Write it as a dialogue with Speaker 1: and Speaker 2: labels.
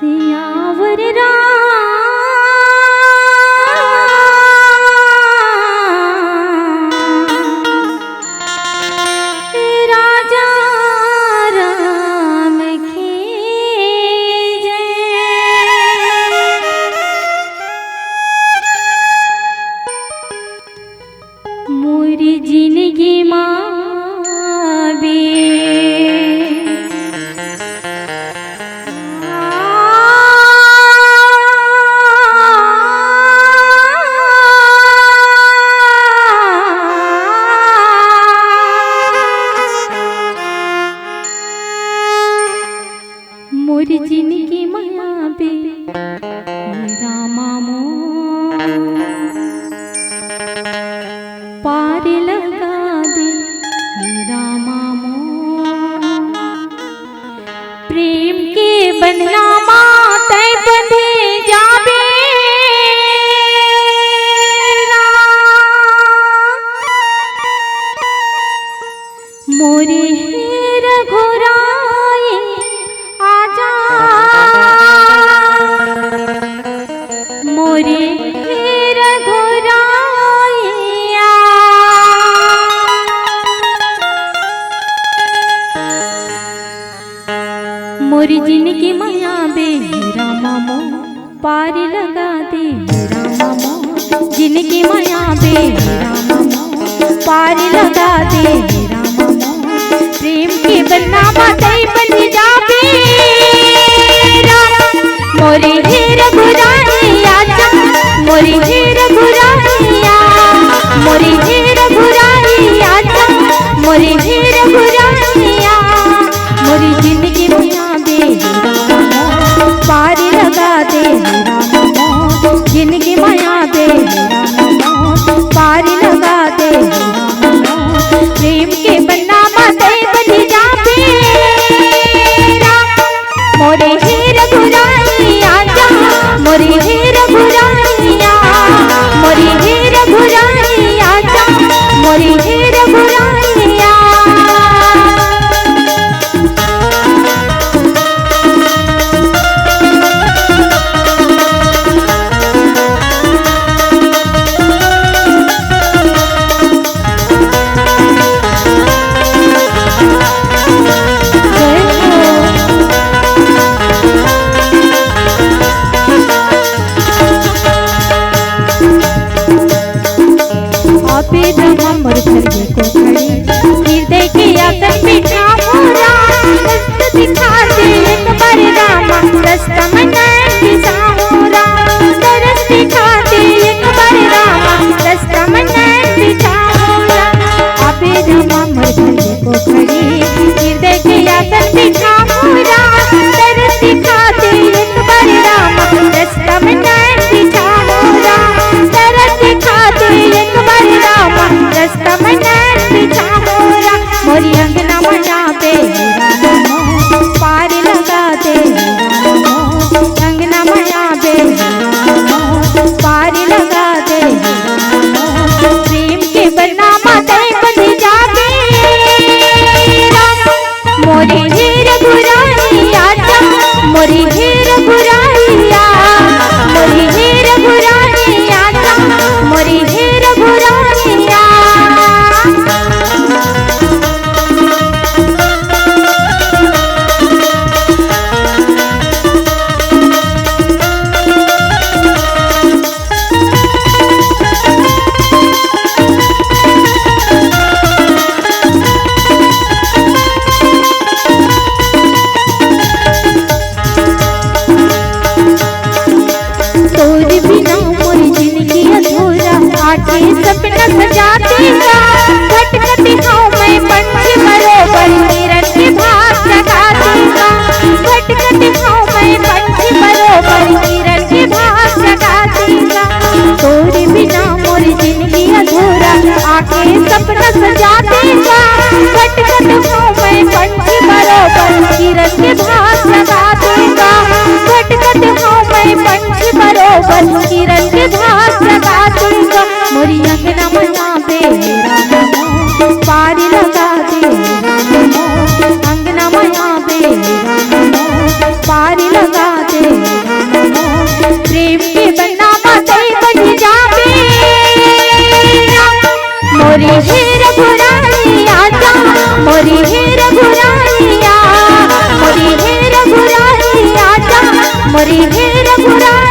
Speaker 1: सियावर राजा राम की जय। मोरी जिंदगी माँ बे मोरी जिंदगी माया बे रामा मो पार लगा दे रामा मो। प्रेम के बंधना माते बंधे जाबे मोरे रघुराई आजा मोरे रघुराइया। मोरी जिंदगी माया बे रामा मो पार लगा दे रामा मो। जिंदगी माया बे रामा मो पार लगा दे रामा मो। प्रेम के बन्ना माते बंधी जाबे मोरी रघुराइया मोरी रघुराइया मोरी रघुराइया मोरी रघुराइया। मोरी जिंदगी माया बे रामा मो पार लगा दे रामा मो। जिंदगी माया बे रामा मो पार लगा दे रामा मो। प्रेम के बन्ना माते बंधी जाबे मोरे रघुराइया मोरी रघुराइया मोरी रघुराइया मोरी रघुराइया। मोर धरती को खड़ी हृदय के आसन बिठा मोरा। रास्ता दिखा दे एक बार रामा रास्ता में नैन दिशा मोरा। तरस दिखा दे एक बार रामा रास्ता में नैन दिशा मोरा। आबे रामा मोर धरती को खड़ी हृदय के आसन बिठा मोरा। तरस दिखा दे एक बार रामा रास्ता में नैन दिशा मोरा। तरस दिखा दे एक बार रामा रास्ता में नैन दिशा मोरा। मोरी अंगना माया बे रामा मो पार लगा दे रामा मो। अंगना माया बे रामा मो पार लगा दे रामा मो। प्रेम के बन्ना माते बंधी जाबे मोरी रघुराइया मोरी रघुराइया मोरी रघुराइया मोरी रघुराइया। तोर प्रेम के बन्ना माते बढ़ जावे मोरी हे रघुराई आजा मोरी हे रघुराई मोरी हे रघुराई आजा मोरी हे रघुराई